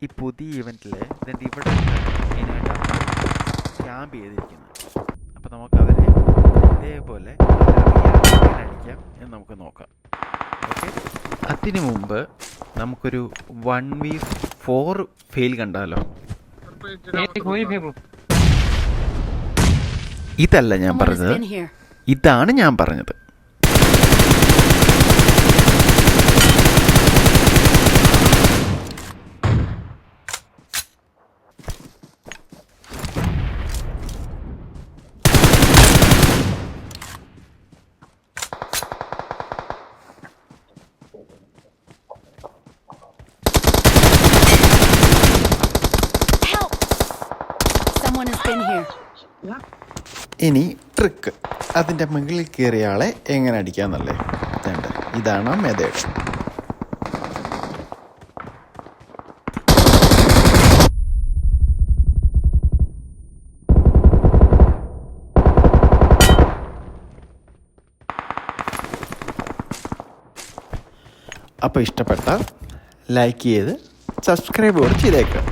ഈ പുതിയ ഇവൻറ്റിൽ ഇതിൻ്റെ ഇവിടെ മെയിനായിട്ടാണ് ക്യാമ്പ് ചെയ്തിരിക്കുന്നത്. അപ്പോൾ നമുക്ക് അവരെ ഇതേപോലെ അടിക്കാം എന്ന് നമുക്ക് നോക്കാം. ഓക്കെ, അതിനു മുമ്പ് നമുക്കൊരു 1v4 ഫെയിൽ കണ്ടാലോ? ഇതല്ല ഞാൻ പറഞ്ഞത്, ഇതാണ് ഞാൻ പറഞ്ഞത്. ഇനി ട്രിക്ക്, അതിൻ്റെ മുകളിൽ കയറിയ ആളെ എങ്ങനെ അടിക്കാന്നല്ലേ. ഇതാണ് മെത്തേഡ്. അപ്പോൾ ഇഷ്ടപ്പെട്ടാൽ ലൈക്ക് ചെയ്ത് സബ്സ്ക്രൈബ് കൂടെ ചെയ്തേക്കാം.